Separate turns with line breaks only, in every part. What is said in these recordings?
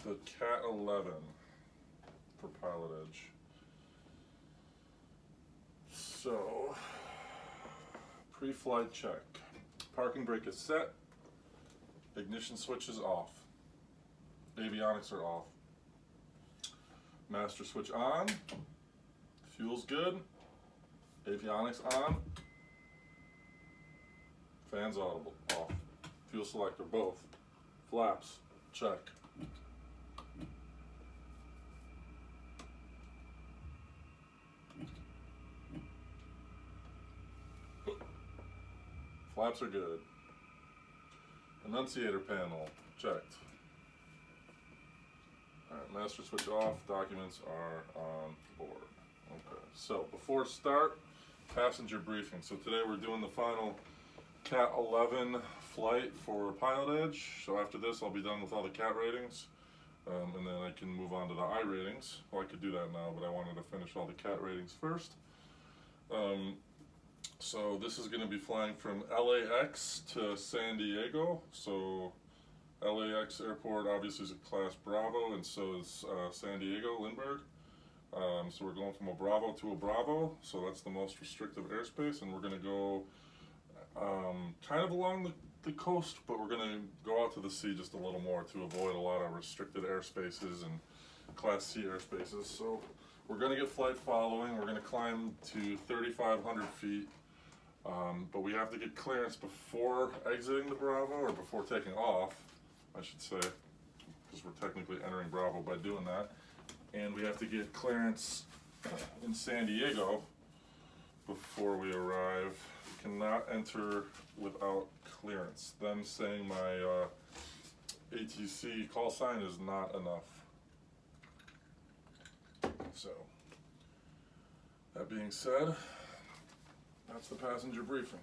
the CAT-11 for pilotage. So, pre-flight check. Parking brake is set. Ignition switch is off. Avionics are off. Master switch on. Fuel's good. Avionics on. Fans audible off. Fuel selector both. Flaps check. Flaps are good. Annunciator panel checked. Alright, master switch off, documents are on board. Okay, so before start, passenger briefing. So today we're doing the final CAT-11 flight for pilotage. So after this I'll be done with all the CAT ratings. And then I can move on to the I ratings. Well, I could do that now, but I wanted to finish all the CAT ratings first. So this is going to be flying from LAX to San Diego. So LAX airport obviously is a class Bravo, and so is San Diego, Lindbergh. So we're going from a Bravo to a Bravo, so that's the most restrictive airspace, and we're going to go kind of along the coast, but we're going to go out to the sea just a little more to avoid a lot of restricted airspaces and class C airspaces. So we're going to get flight following. We're going to climb to 3,500 feet. But we have to get clearance before exiting the Bravo, or before taking off, I should say, because we're technically entering Bravo by doing that. And we have to get clearance in San Diego before we arrive. We cannot enter without clearance. Them saying my ATC call sign is not enough. So, that being said, that's the passenger briefing.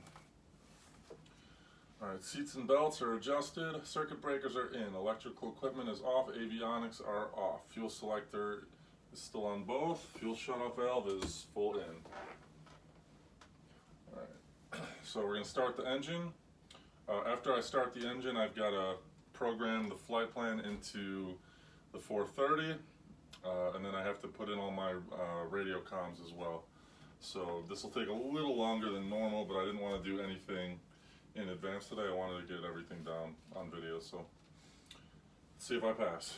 Alright, seats and belts are adjusted, circuit breakers are in, electrical equipment is off, avionics are off, fuel selector is still on both, fuel shutoff valve is full in. Alright, so we're going to start the engine. After I start the engine, I've got to program the flight plan into the 430, and then I have to put in all my radio comms as well. So this will take a little longer than normal, but I didn't want to do anything in advance today. I wanted to get everything down on video, so let's see if I pass.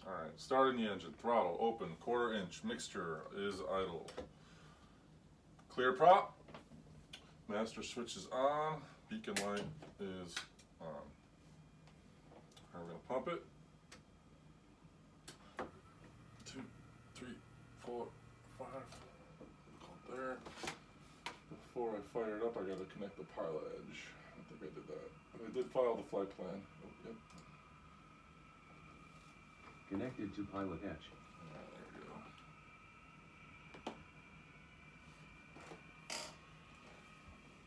Alright, starting the engine, throttle open, 1/4 inch, mixture is idle. Clear prop, master switch is on, beacon light is on. We're going to pump it. 2, 3, 4, 5. There. Before I fire it up, I got to connect the pilot edge. I think I did that. But I did file the flight plan. Oh, yep.
Connected to pilot edge.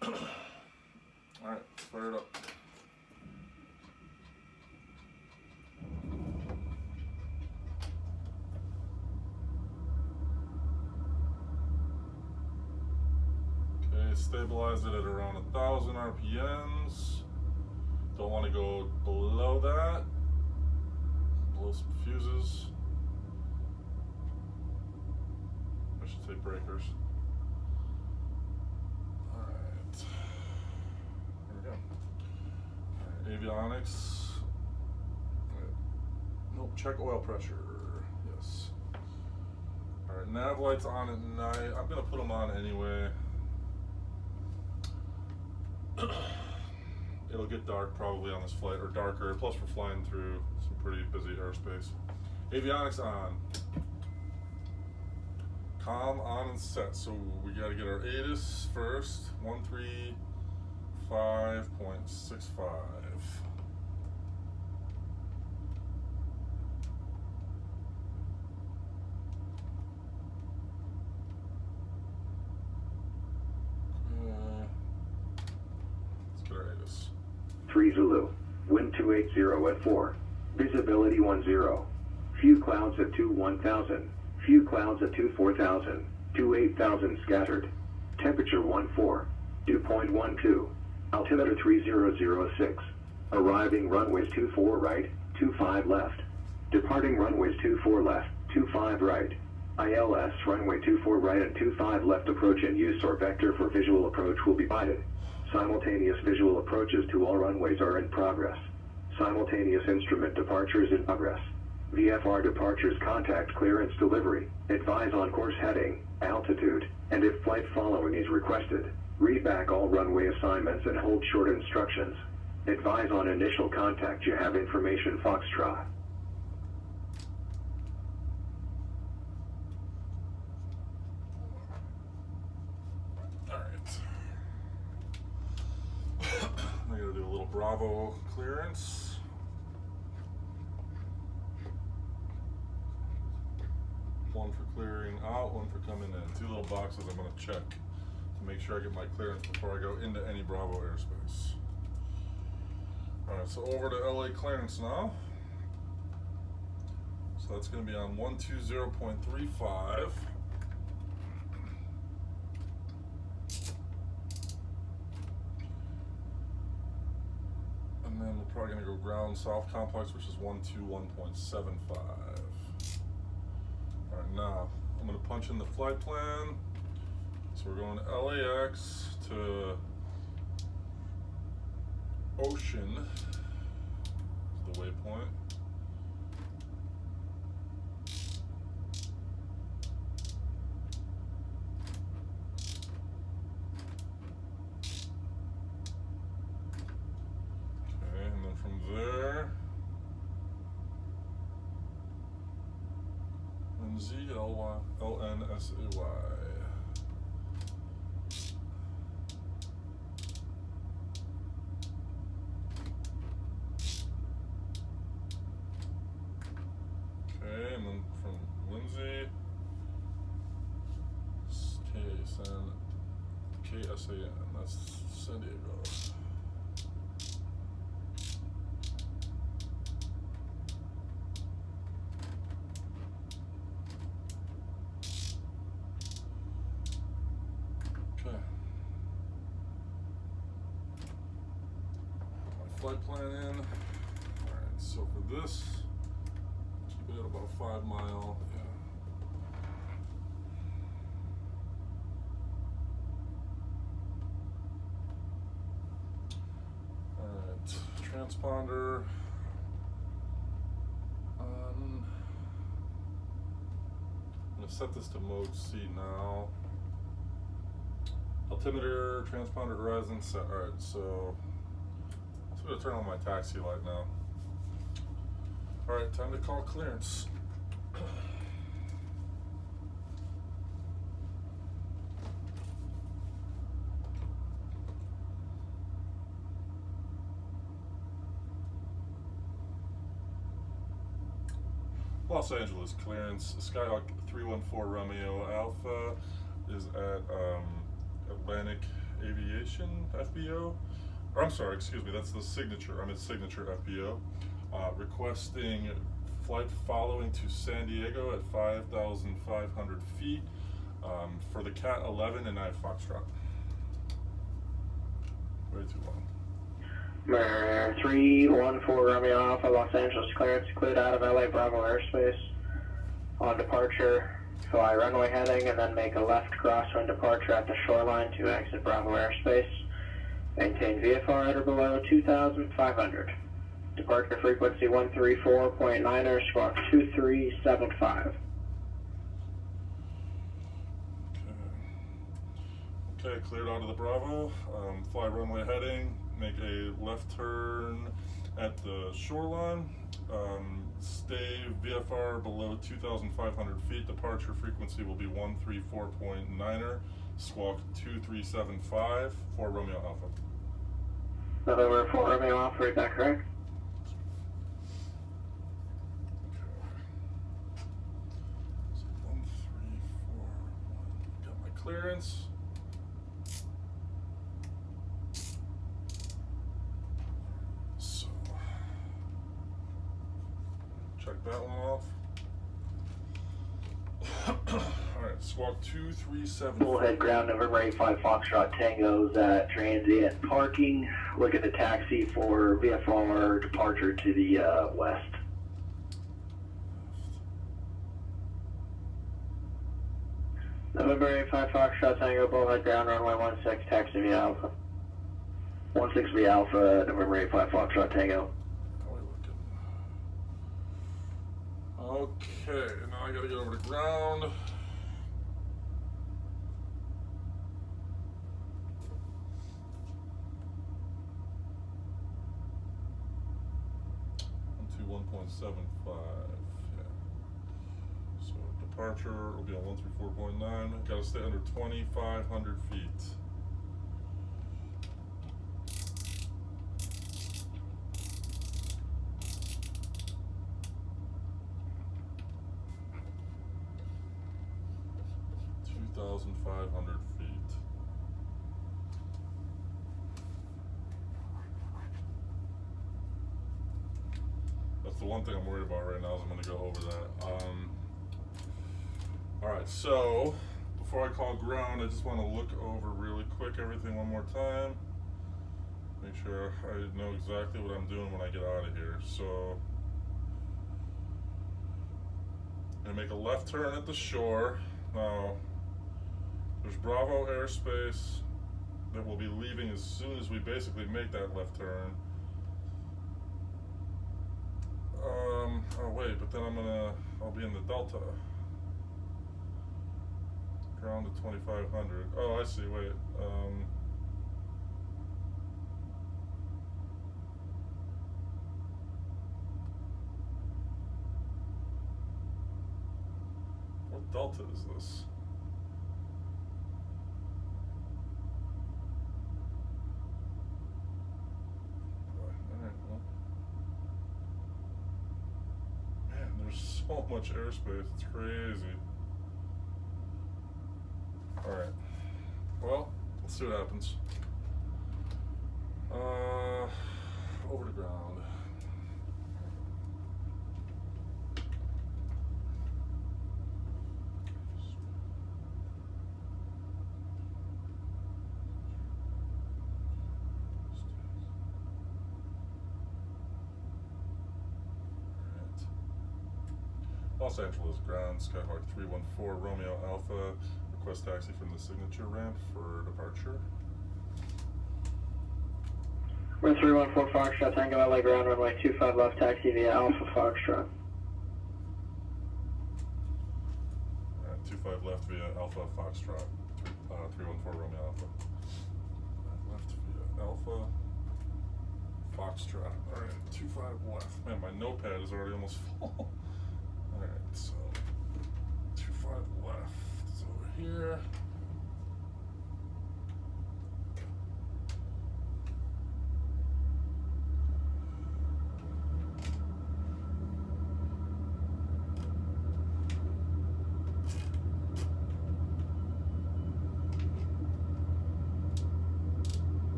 There we go. Alright, let's fire it up. Stabilize it at around 1,000 RPMs. Don't want to go below that. Blow some fuses. I should say breakers. Alright. There we go. Alright, avionics. Nope, check oil pressure. Yes. Alright, nav lights on at night. I'm going to put them on anyway. It'll get dark probably on this flight, or darker, plus we're flying through some pretty busy airspace. Avionics on. Comm on and set. So we got to get our ATIS first. 135.65.
Three Zulu, wind 280 at 4, visibility 10, few clouds at 21,000, few clouds at 24,000, 28,000 scattered, temperature 14, dew point 12, altimeter 3006, arriving runways 24 right, 25 left, Departing runways 24 left, 25 right. ILS runway 24 right and 25 left approach in use or vector for visual approach will be provided. Simultaneous visual approaches to all runways are in progress. Simultaneous instrument departures in progress. VFR departures contact clearance delivery. Advise on course heading, altitude, and if flight following is requested. Read back all runway assignments and hold short instructions. Advise on initial contact. You have information Foxtrot.
Alright. I'm going to do a little Bravo clearance. One for clearing out, one for coming in. Two little boxes I'm going to check to make sure I get my clearance before I go into any Bravo airspace. Alright, so over to LA clearance now. So that's going to be on 120.35. And then we're probably going to go ground south complex, which is 121.75. Alright, now I'm going to punch in the flight plan. So we're going LAX to Ocean, is the waypoint. Okay, and then from there, LNSAY. Okay, and then from Lindsay, KSAN, that's San Diego. Okay. My flight plan in. Alright, so for this, keep it at about a 5 mile. Yeah. Alright, transponder. I'm gonna set this to mode C now. Altimeter, transponder horizon set. Alright, so I'm gonna turn on my taxi light now. Alright, time to call clearance. Los Angeles clearance. Skyhawk 314 Romeo Alpha is at Atlantic Aviation FBO. Or I'm sorry, excuse me, that's the signature. I'm at Signature FBO. Requesting flight following to San Diego at 5,500 feet for the CAT-11 and I have Foxtrot. Way too long.
314 Romeo Alpha, Los Angeles clearance, cleared out of LA Bravo airspace. On departure, fly runway heading and then make a left crosswind departure at the shoreline to exit Bravo airspace. Maintain VFR at or below 2,500. Departure frequency 134.9er, squawk 2375.
Okay, cleared out of the Bravo. Fly runway heading. Make a left turn at the shoreline. Stay VFR below 2,500 feet. Departure frequency will be 134.9er, squawk 2375 for Romeo Alpha.
November 4 Romeo Alpha, read that correct?
So 1341. Got my clearance. So check that one off. Alright, squawk 237.
Full head ground, November 85 Foxtrot Tango's at transient parking. Look at the taxi for VFR departure to the west. November 85 Foxtrot Tango, Bullhead ground, runway 16, taxi via Alpha.
16 via Alpha, November 85 Foxtrot Tango.
How are we looking? Okay, now I gotta get over to ground. To 1.75. Yeah. So departure will be on 134.9. Gotta stay under 2,500 feet. $2,500 feet. That's the one thing I'm worried about right now is I'm going to go over that. Alright, so before I call ground, I just want to look over really quick everything one more time. Make sure I know exactly what I'm doing when I get out of here. So I'm going to make a left turn at the shore. Now, there's Bravo airspace that will be leaving as soon as we basically make that left turn. Oh wait, but then I'll be in the Delta. Ground to 2,500. Oh, I see, wait. What Delta is this? There's so much airspace, it's crazy. Alright. Well, let's see what happens. Over to ground. Los Angeles ground, Skyhawk 314, Romeo Alpha, request taxi from the signature ramp for departure.
We're 314 Foxtrot Tango, LA ground, runway 25 left, taxi via Alpha Foxtrot.
25 left via Alpha Foxtrot, 314 Romeo Alpha. Left via Alpha Foxtrot. Alright, 25 left. Man, my notepad is already almost full. Alright, so 25 left is over here.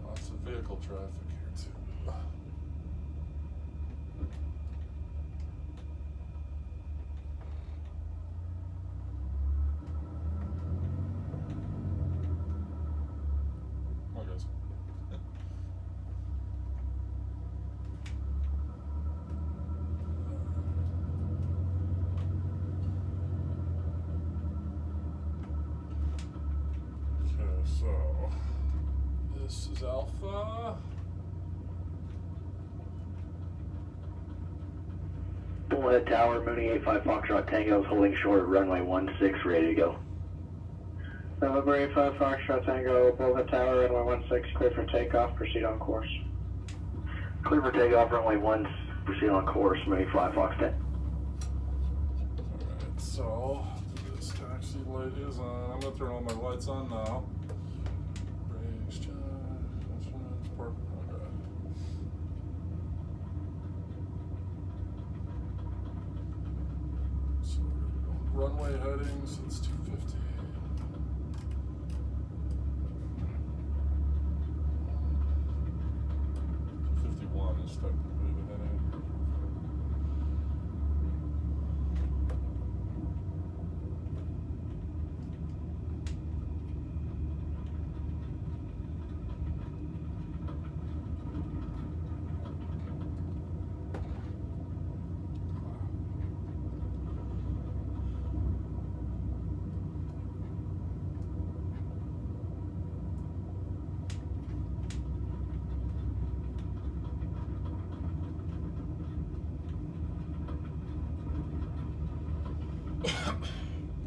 Lots of vehicle traffic here too. Come on, guys. Okay, so this is Alpha.
Bullhead Tower, Mooney 85 Foxtrot Tango is holding short at runway 16, ready to go.
November 85 Foxtrot Tango, Bullhead Tower, runway 16, clear for takeoff, proceed on course.
Clear for takeoff, runway 1, proceed on course, Mooney 5 Fox 10.
Alright, so this taxi light is on. I'm gonna turn all my lights on now. Brakes, check, instruments, park, okay. headings, it's 250. Is technically the heading.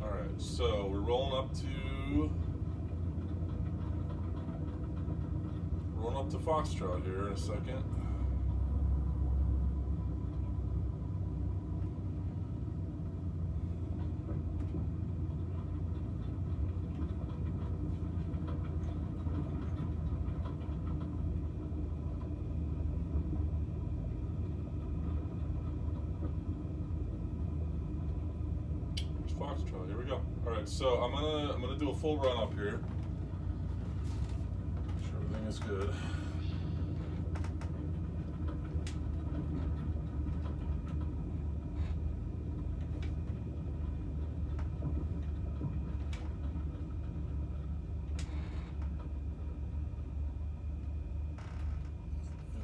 Alright, so we're rolling up to Foxtrot here in a second. Foxtrot, here we go. Alright, so I'm gonna do a full run up here. Make sure everything is good.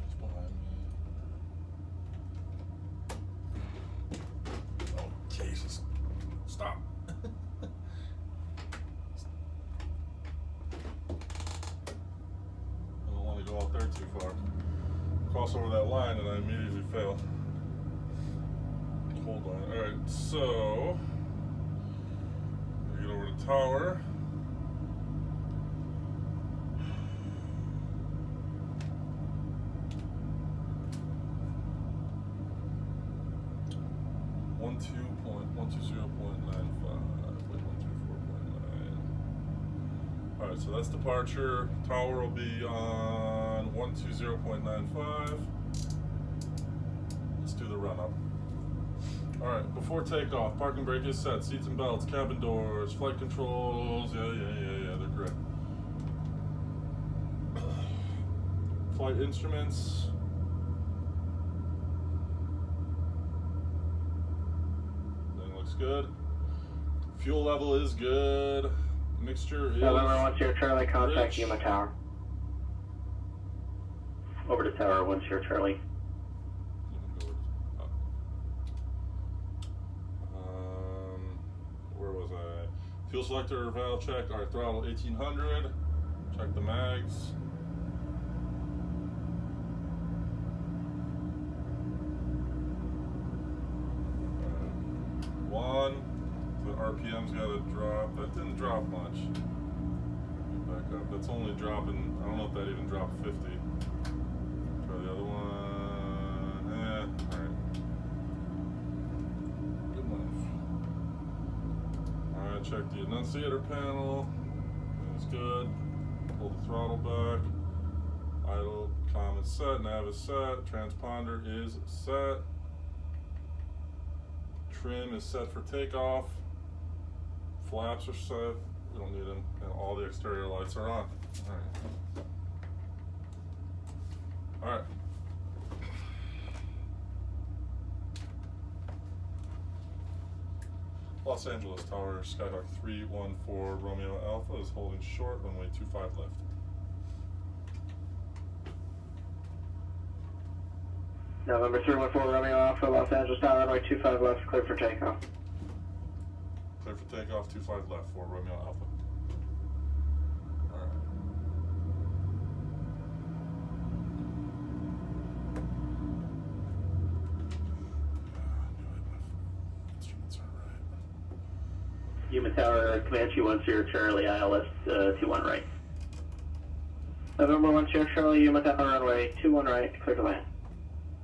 It's behind me. Oh, Jesus. Stop. I don't want to go out there too far. Cross over that line and I immediately fail. Hold on. Alright, so we get over to tower. One two point 120.95. Alright, so that's departure. Tower will be on 120.95. Let's do the run up. Alright, before takeoff, parking brake is set, seats and belts, cabin doors, flight controls, yeah, they're correct. Flight instruments. Everything looks good. Fuel level is good. Mixture is
November 10 Charlie, contact
rich.
Yuma Tower.
Over to Tower 10 Charlie.
Where was I? Fuel selector valve check. Alright, throttle 1800. Check the mags. One. The RPM's got to drop. That didn't drop much. Get back up. That's only dropping. I don't know if that even dropped 50. Try the other one. Alright. Good enough. Alright, check the annunciator panel. That's good. Pull the throttle back. Idle, comm is set, nav is set, transponder is set. Trim is set for takeoff. Flaps are set. We don't need them. And all the exterior lights are on. Alright. Los Angeles Tower, Skyhawk 314 Romeo Alpha is holding short, runway 25 left.
November 314 Romeo Alpha, Los Angeles Tower, runway 25 left, clear for takeoff.
Clear for takeoff, 25 left for Romeo Alpha. Alright. Instruments are right.
Yuma Tower, Comanche 10 Charlie, ILS 21 right.
November 10 Charlie, Yuma Tower, runway 21 right, clear to land.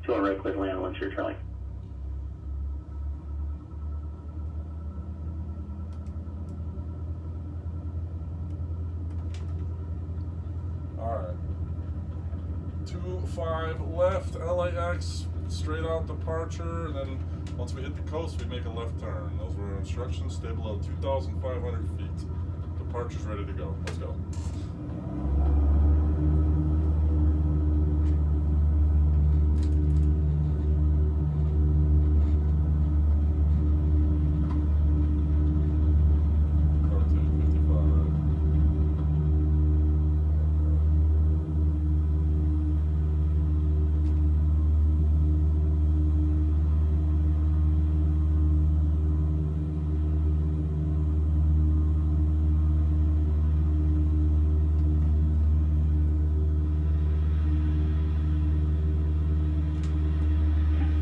21 right, clear to land, 10 Charlie.
Alright. 25 left, LAX, straight out departure, and then Once we hit the coast, we make a left turn. Those were our instructions. Stay below 2,500 feet. Departure's ready to go. Let's go.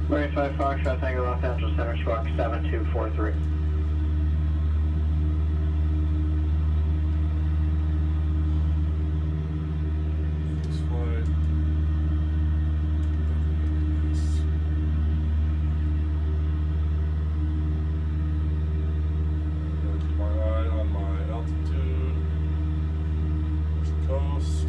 Murray 5 Foxtrot, Tango Los Angeles Center, Squawk 7243.
This flight. Gotta keep my eye on my altitude. There's the coast.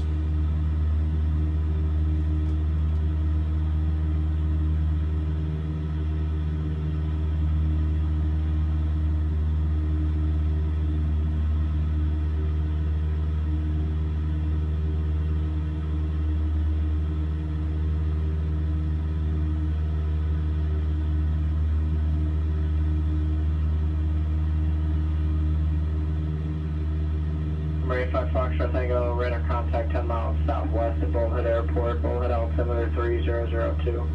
Murray 5 Foxtrot, Tango, radar contact 10 miles southwest of Bullhead Airport, Bullhead altimeter 3002.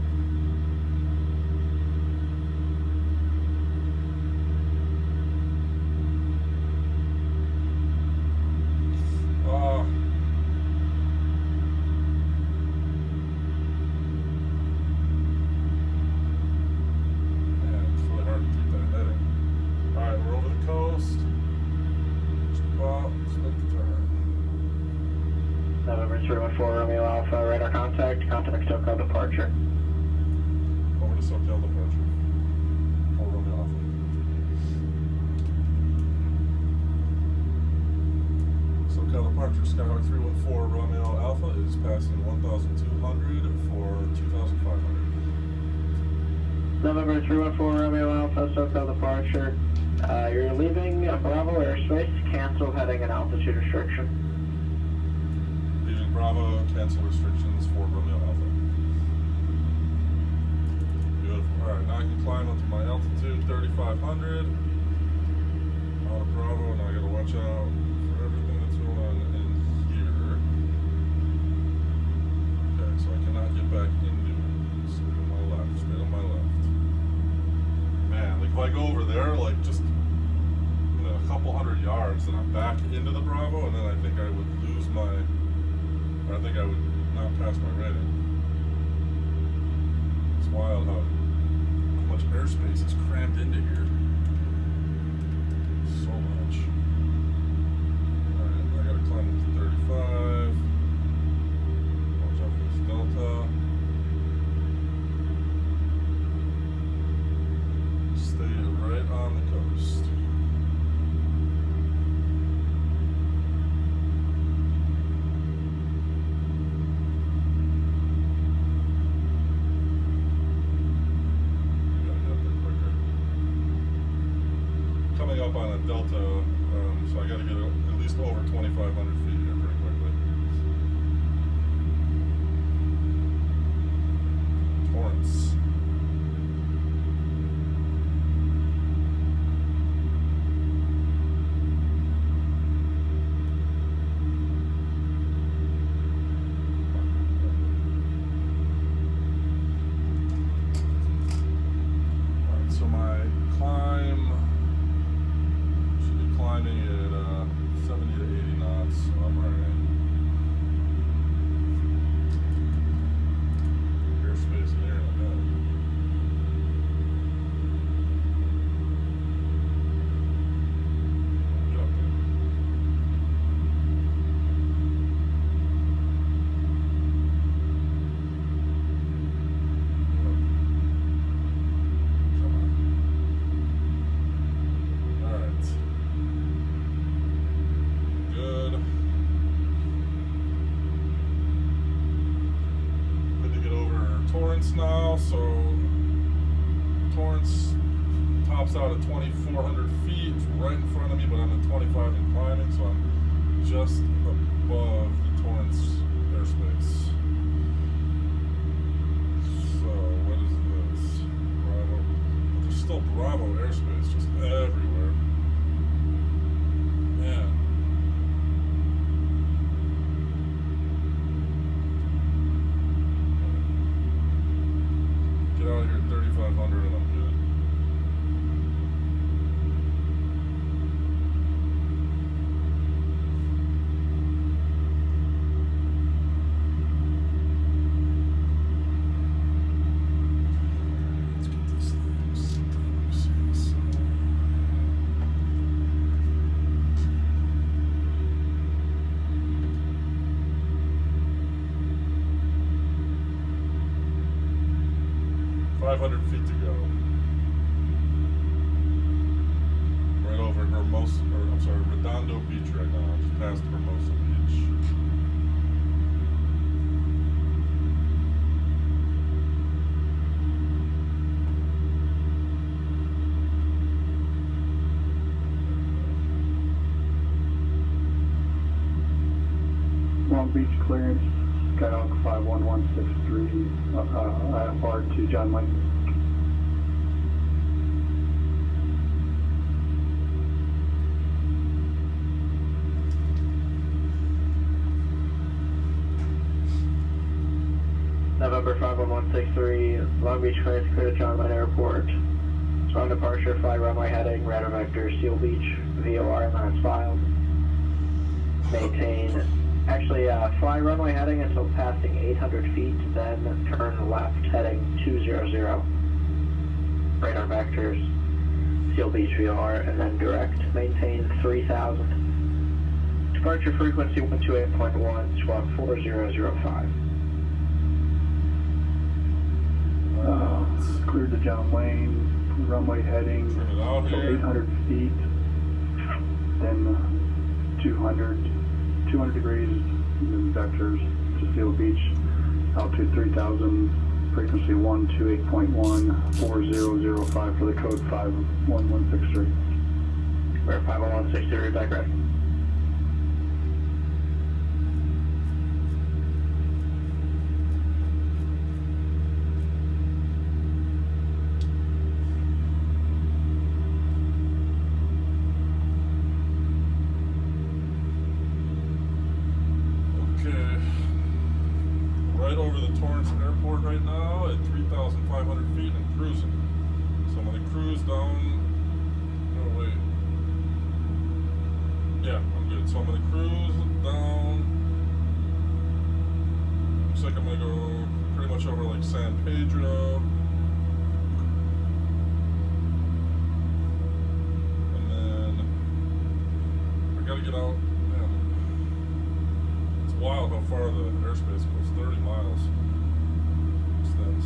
Man, it's really hard to keep that heading. Alright, we're over the coast. Just about, let's make the turn.
November 314 Romeo Alpha, radar contact SoCal departure.
Over to SoCal departure. Or Romeo Alpha. SoCal departure, Skyhawk 314 Romeo Alpha is passing 1,200 for 2,500.
November 314 Romeo Alpha, SoCal departure. You're leaving Bravo airspace, cancel heading and altitude restriction.
Leaving Bravo, cancel restrictions for Romeo Alpha. Beautiful. Alright, now I can climb up to my altitude, 3,500. Out of Bravo, and I gotta watch out for everything that's going on in here. Okay, so I cannot get back into it. Straight on my left, straight on my left. Man, like if I go over there, like just a couple hundred yards, then I'm back into the Bravo, and then I think I would lose my, or I think I would not pass my rating. It's wild how much airspace is crammed into here. So much. Alright, I gotta climb up to 35. Watch out for this Delta. Stay right on the coast. Gotta get up there quicker. Coming up on a Delta, so I gotta get at least over 2,500 feet here pretty quickly. Torrance. Alright, so my climb should be climbing at 70 to 80 knots, so I'm alright. Airspace in here in a minute. Get up there. Come on. Alright. Good. Good to get over Torrance now, so Torrance tops out at 2,400 feet. It's right in front of me, but I'm at 25 and climbing, so I'm just above the Torrance airspace. So, what is this? Bravo. There's still Bravo airspace just everywhere. Man. Get out of here at 3,500 and I'm good. Let's get this thing set up. Five 500 feet to go. Right over Hermosa, or I'm sorry, Redondo Beach right now, just past Hermosa Beach.
Long Beach clearance, Skyhawk 51163, IFR to John Wayne.
November 51163, Long Beach clearance clear to John Wayne Airport. So on departure, fly runway heading, radar vector, Seal Beach, VOR lines filed. Maintain. Actually, fly runway heading until passing 800 feet, then turn left heading 200. Radar vectors, Seal Beach VOR, and then direct. Maintain 3000. Departure frequency 128.1, squawk 4005.
Cleared to John Wayne, runway heading
Turn it out
till
here.
800 feet, then 200 degrees, and then vectors to Seal Beach, altitude 3000, frequency 128.1, 4005 for the code 51163.
We're 51163, back ready.
Okay. Right over the Torrance Airport right now at 3,500 feet and cruising. So I'm gonna cruise down. Oh wait. Yeah, I'm good. So I'm gonna cruise down. Looks like I'm gonna go pretty much over like San Pedro. And then I gotta get out. Man, it's wild how far the airspace goes. 30 miles. Extends.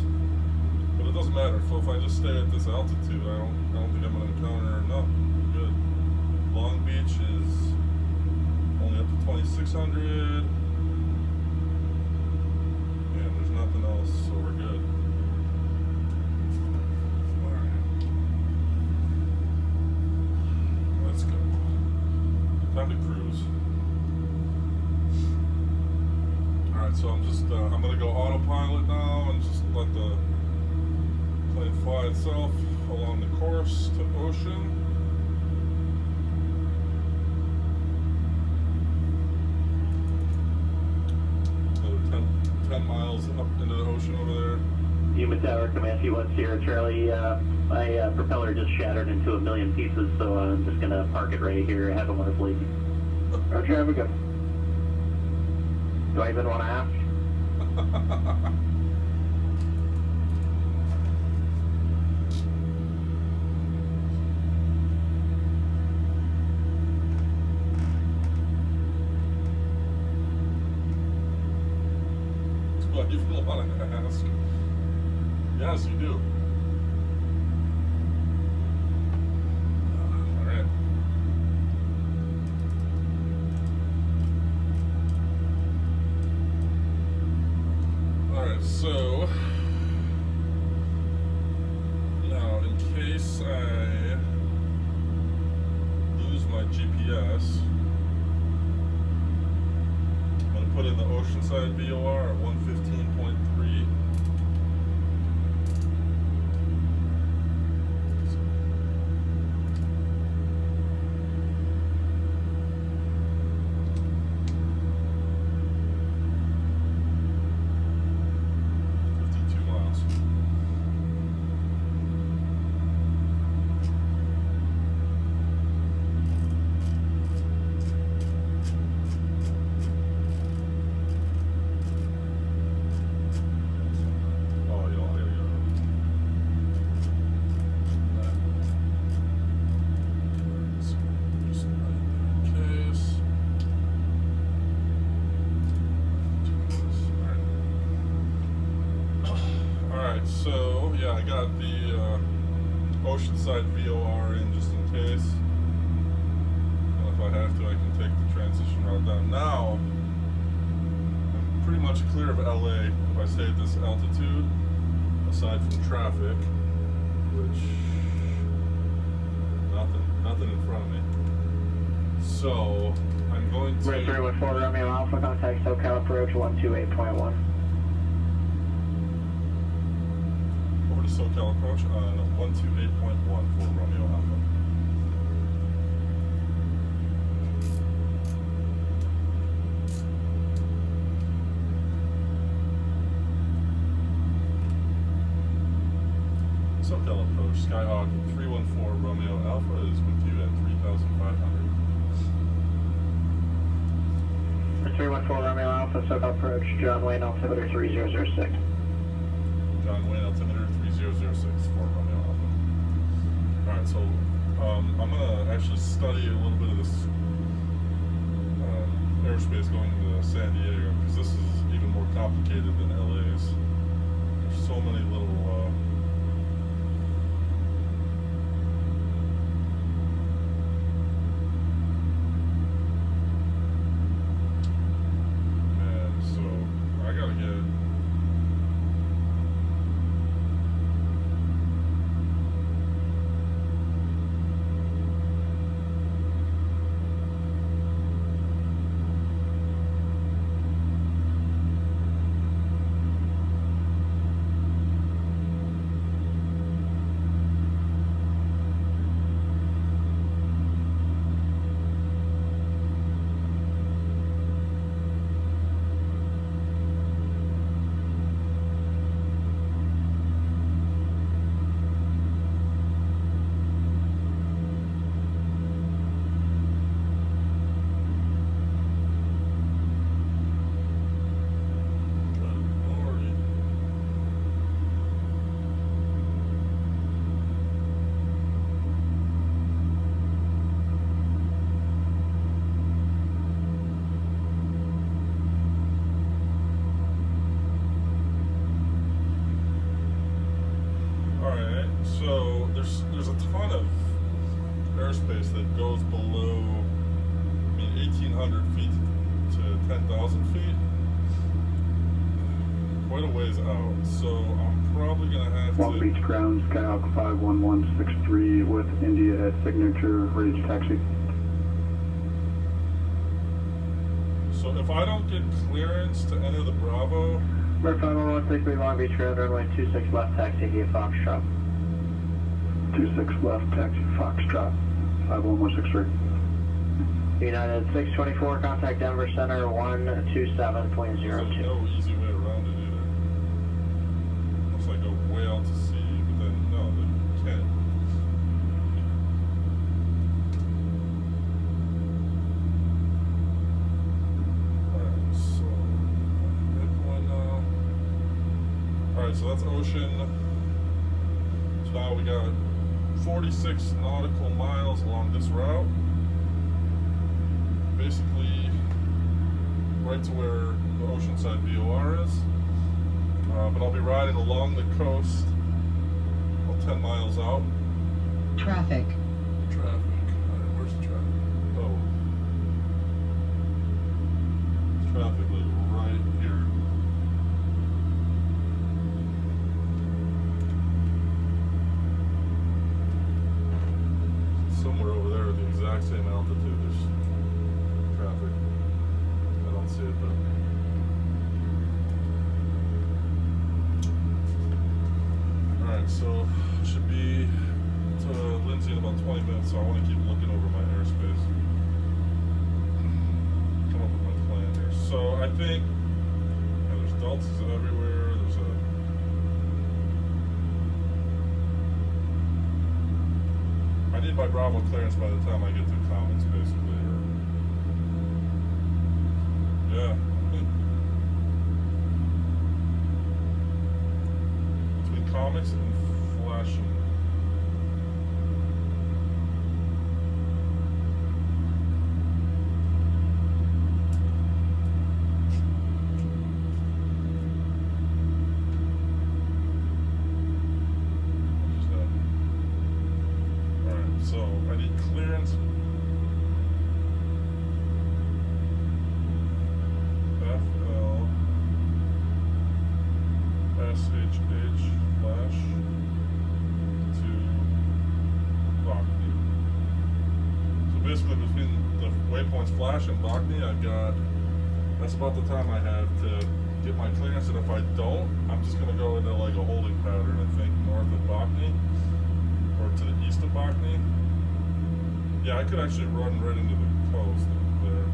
But it doesn't matter. So if I just stay at this altitude, I don't think I'm gonna encounter enough. Good. Long Beach is only up to 2,600. And there's nothing else, so we're good. Alright. Let's go. Time to cruise. Alright, so I'm gonna go autopilot now and just let the plane fly itself along the course to ocean. Another 10 miles up into the ocean over there.
Yuma Tower, Command C1 Sierra Charlie. My propeller just shattered into a million pieces, so I'm just gonna park it right here. Have a wonderful evening.
Roger, have a good. Do I even want to ask?
Do I even want to ask? Yes, you do. Alright. Alright, so now in put in the Oceanside VOR at 115.3. So yeah, I got the Oceanside VOR in just in case. And if I have to, I can take the transition route down. Now, I'm pretty much clear of LA if I stay at this altitude, aside from traffic, which nothing in front of me. So I'm going to.
Red 314 Romeo Alpha, contact SoCal approach 128.1.
Over to SoCal approach on 128.1 for Romeo Alpha. SoCal approach, Skyhawk 314 Romeo Alpha is with you at 3,500.
314 Romeo Alpha, SoCal approach, John Wayne, altimeter 3006.
John Wayne, altimeter 3006 for Romeo Alpha. Alright, so I'm going to actually study a little bit of this airspace going to San Diego, because this is even more complicated than LA's. There's so many little so there's a ton of airspace that goes below, 1,800 feet to 10,000 feet. Quite a ways out, so I'm probably going to have
Long Beach ground, Skyhawk 51163 with India at signature, ready to taxi.
So if I don't get clearance to enter the Bravo...
Red 51163 Long Beach ground, runway 26 left, taxi via Foxtrot.
26 left, taxi Foxtrot, 51163.
There's
United 624, contact Denver Center 127.02.
no easy way around it either. Unless I go way out to sea, but then no, they can't. Alright, so midpoint now. Alright, so that's ocean. So now we got 46 nautical miles along this route. Basically, right to where the Oceanside VOR is. But I'll be riding along the coast, about 10 miles out.
Traffic.
Traffic. Alright, where's the traffic? Oh. Traffic like right here. Somewhere over there at the exact same altitude, there's traffic. I don't see it though. So I think there's deltas everywhere. There's a I need my Bravo clearance by the time I get to Commons, basically. Yeah. Between comics and flashing. So I need clearance. FL SHH flash to Bachny. So basically between the waypoints flash and Bachny, I've got, that's about the time I have to get my clearance, and if I don't, I'm just gonna go into like a holding pattern, I think, north of Bachny, or to the east of Bachny. Yeah, I could actually run right into the coast there.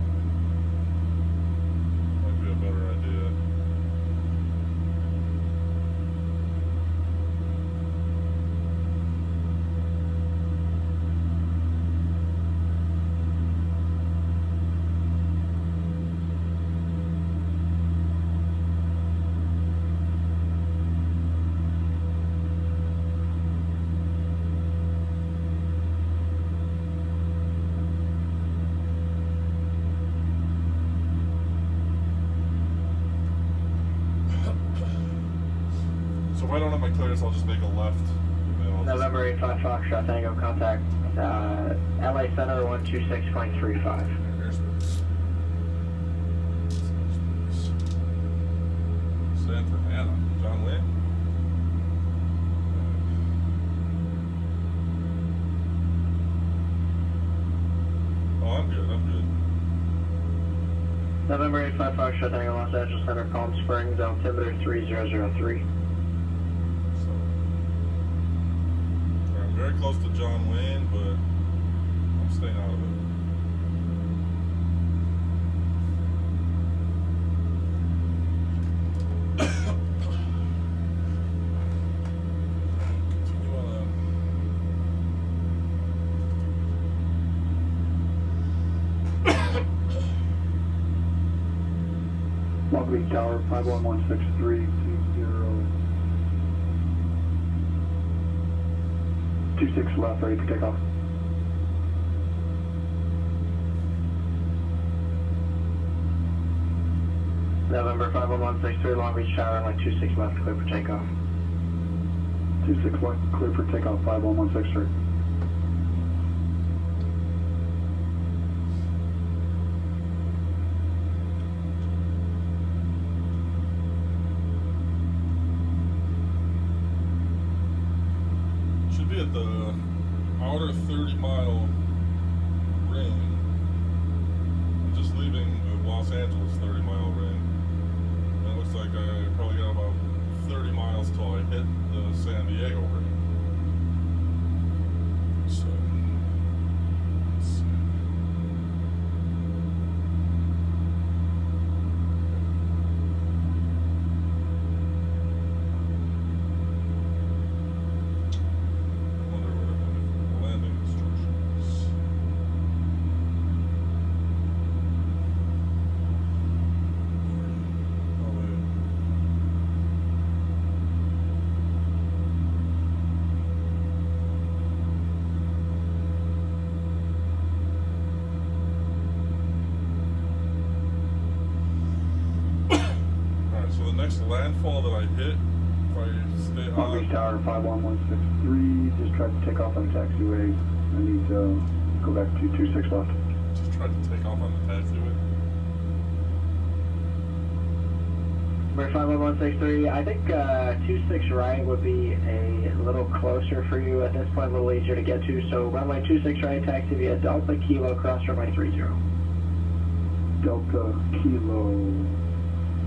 Might be a better idea. So if I don't have my clearance, I'll just make a left. And I'll
November 85 Foxtrot Tango, contact LA Center 126.35.
Santa Ana. John Wayne? Oh, I'm good.
November 85 Foxtrot Tango, Los Angeles Center, Palm Springs, altimeter 3003.
So, I'm very close to John Wayne, but I'm staying out of it. Continue on that.
Long Beach Tower, 51163, 26 left, ready for takeoff.
November 51163, Long Beach Tower, runway 26 left, clear for takeoff.
26 left, clear for takeoff, 51163.
Should be at the outer 30-mile ring. I'm just leaving the Los Angeles 30-mile ring. And it looks like I probably got about 30 miles till I hit the San Diego ring. So, let's see. Wonder what I'm looking for landing instructions. Oh, wait. Alright, so the next landfall that I hit, if I stay
Long Beach
on.
Tower, 51163, just tried to take off on the taxiway. I need to go back to 26 left.
Just tried to take off on the taxiway.
Number 51163, I think 26 right would be a little closer for you at this point, a little easier to get to. So runway 26 right, taxi via Delta Kilo, cross runway 30.
Delta Kilo,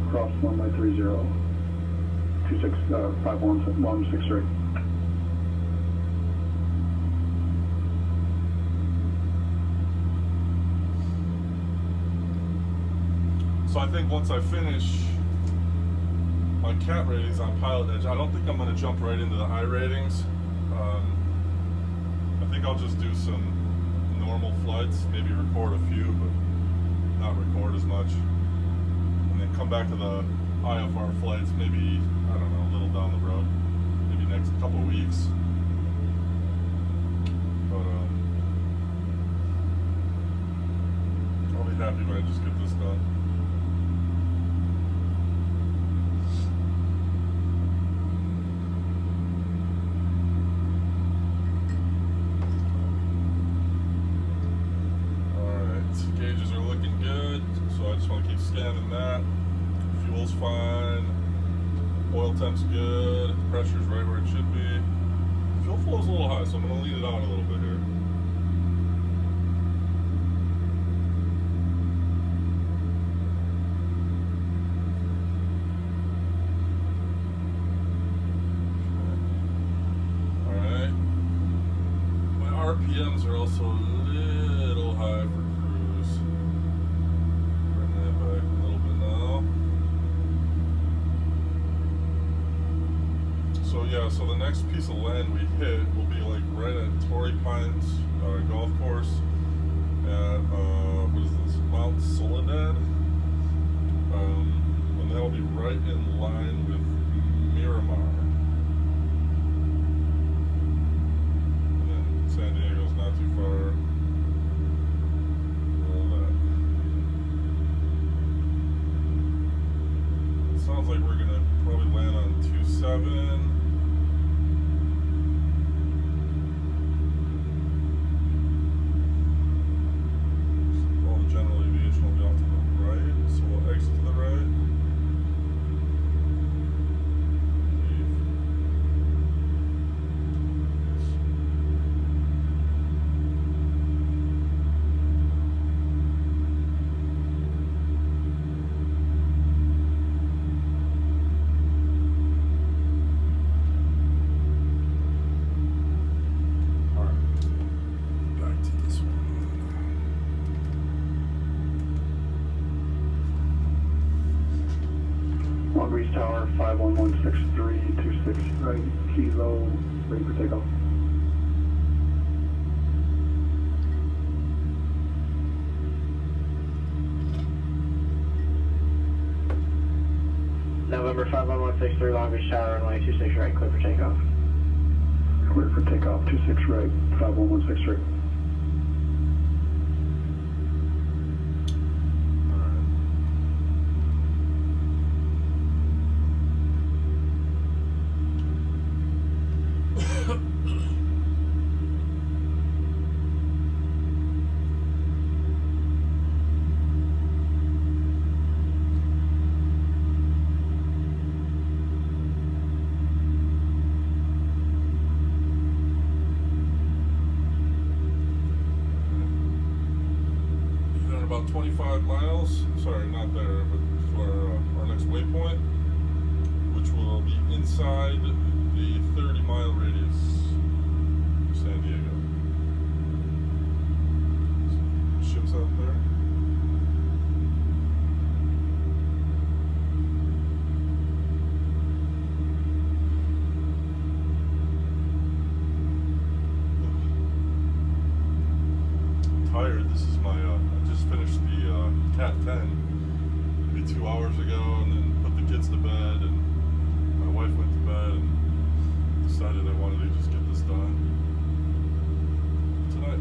cross runway 30. 26, 51163.
So I think once I finish my CAT ratings on Pilot Edge, I don't think I'm going to jump right into the I ratings. I think I'll just do some normal flights, maybe record a few, but not record as much. And then come back to the IFR flights, maybe, I don't know, a little down the road. Maybe next couple weeks. But I'll be happy when I just get this done. Gauges are looking good, so I just want to keep scanning that. Fuel's fine, oil temp's good, pressure's right where it should be. Fuel flow's a little high, so I'm going to lean it out a little bit here. Alright. My RPMs are also a little high for cruise. Bring that back a little bit now. So yeah, so the next piece of land we hit will be like right at Torrey Pines Golf Course at, what is this, Mount Soledad. And that'll be right in line with Miramar. And then San Diego's not too far. Sounds like we're gonna probably land on 27. All the general aviation will be off to the right, so we'll exit to the right. Back to this one.
Long Beach Tower, 51163, 26 right, kilo, ready for takeoff.
November 51163, Long Beach Tower, runway 26 right, clear for takeoff.
Clear for takeoff, 26 right, 51163.
About 25 miles, sorry, not there, but to our next waypoint, which will be inside the 30-mile radius of San Diego. Ships out there. Tired. This is my I just finished the CAT-10 maybe 2 hours ago, and then put the kids to bed, and my wife went to bed, and decided I wanted to just get this done tonight.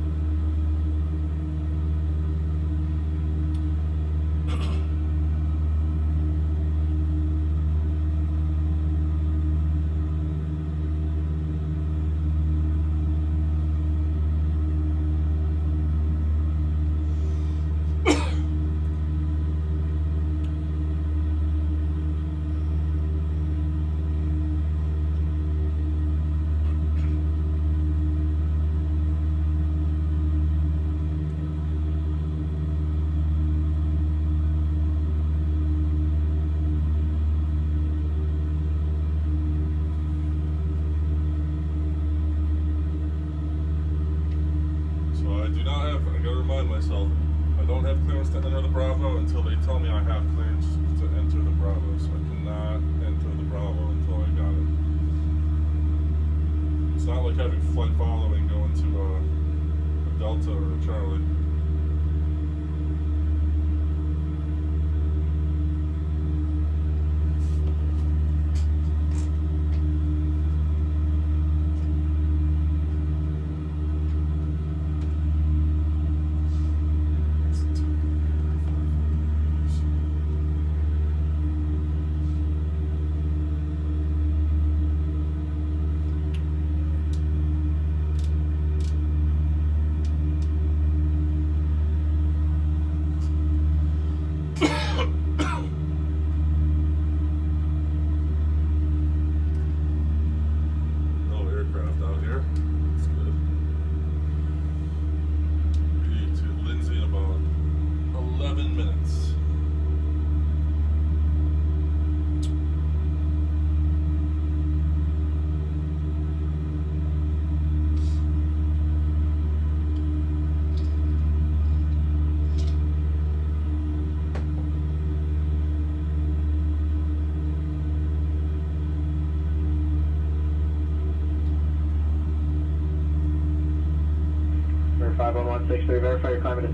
51163, verify your climb at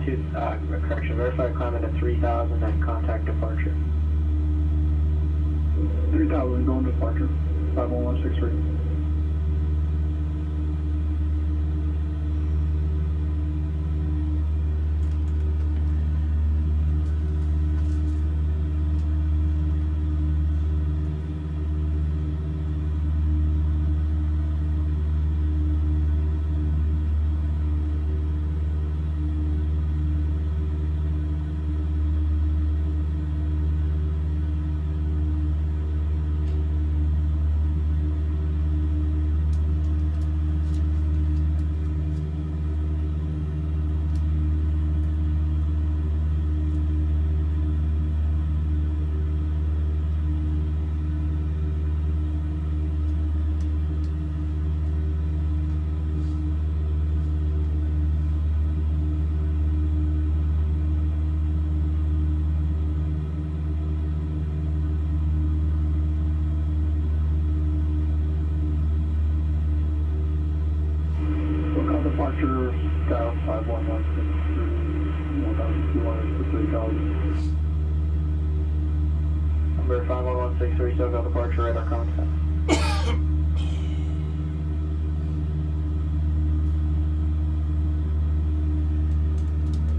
verify your climb at 3000 and contact departure.
3000 going to departure. 51163. Departure, Scout 51163, 1200 for 3000.
Number 51163, SoCal departure, radar contact.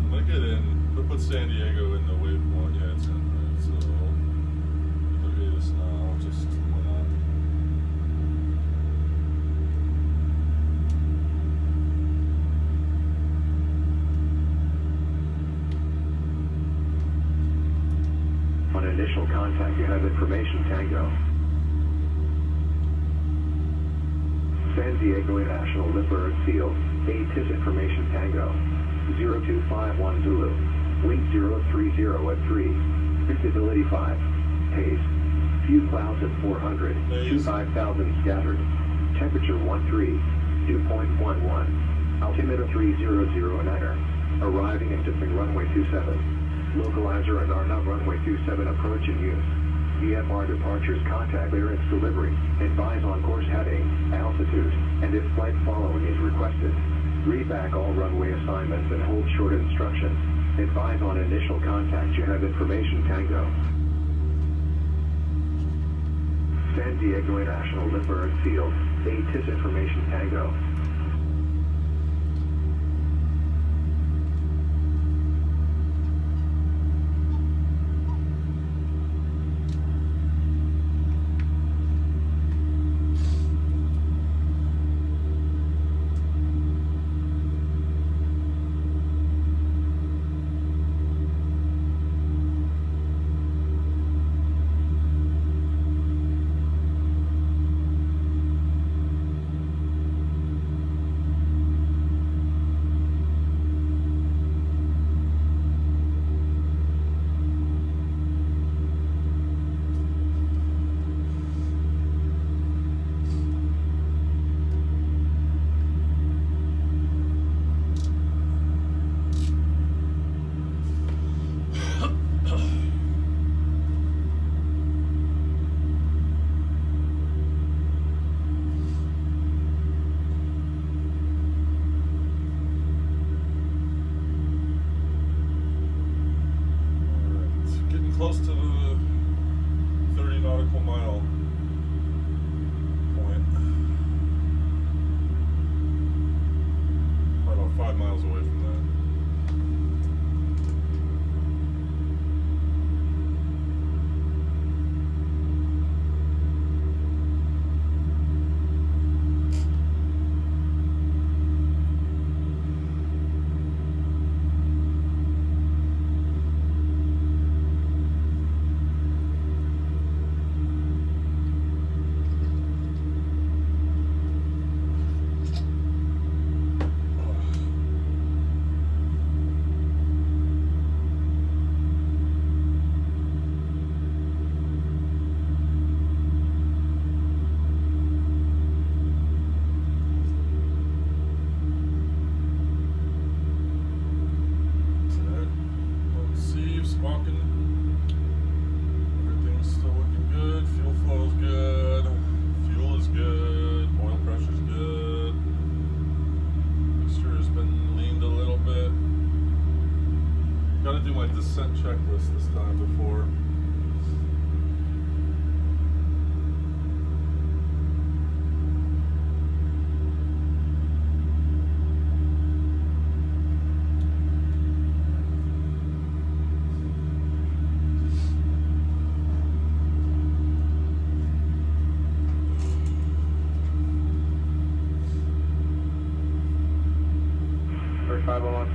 Look it in. Put San Diego in the waypoint. Yeah, it's in. Right, so the Vegas now. Just why not?
On initial contact, you have information Tango. San Diego International Lindbergh Field, ATIS information Tango. 0251 Zulu. Wind 030 at 3. Visibility 5. Haze. Few clouds at 400.
Haze.
25,000 scattered. Temperature 13. Dew point 11. Altimeter 3009er. Arriving and dipping runway 27. Localizer and RNAV runway 27 approach in use. VFR departures contact clearance delivery. Advise on course heading, altitude, and if flight following is requested. Read back all runway assignments and hold short instructions. Advise on initial contact you have information Tango. San Diego International Lindbergh Field, ATIS information Tango.
Close to the 30 nautical mile point. Probably about 5 miles away from that.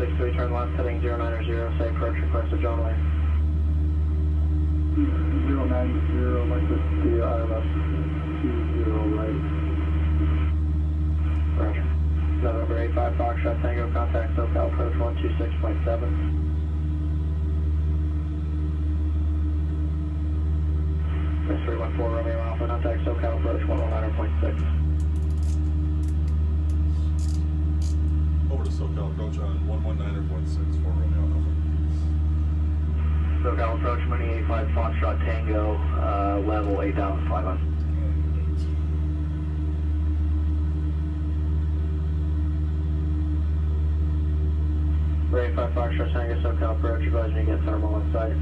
163, turn left, heading 090, say approach request of John Wayne.
090, like the ILS 20 right.
Roger. November 85 Foxtrot Tango, contact SoCal approach 126.7. Miss 314 Romeo Alpha, contact SoCal approach 119.6.
Over to SoCal approach on 119.6 for Romeo Alpha.
SoCal approach, Money 85 Foxtrot Tango, level 8,500. Ray 5 Foxtrot Tango, SoCal approach, advise me to get thermal inside.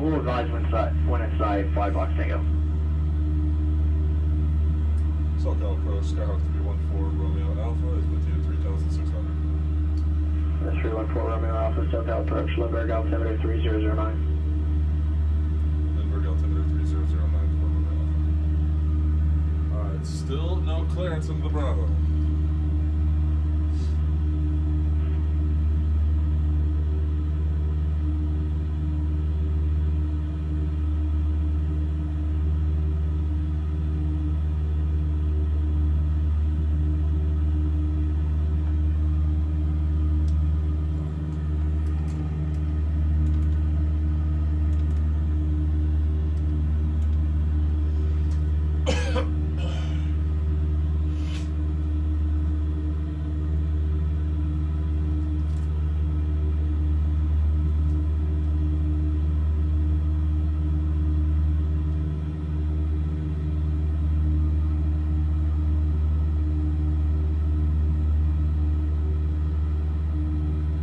We'll advise when inside 5 Fox Tango.
SoCal approach, Skyhawk 314 Romeo Alpha is with you at 3,600.
That's 314 Romeo Alpha, SoCal approach, Lindbergh altimeter 3009.
Lindbergh altimeter 3009 for Romeo Alpha. Alright, still no clearance into the Bravo.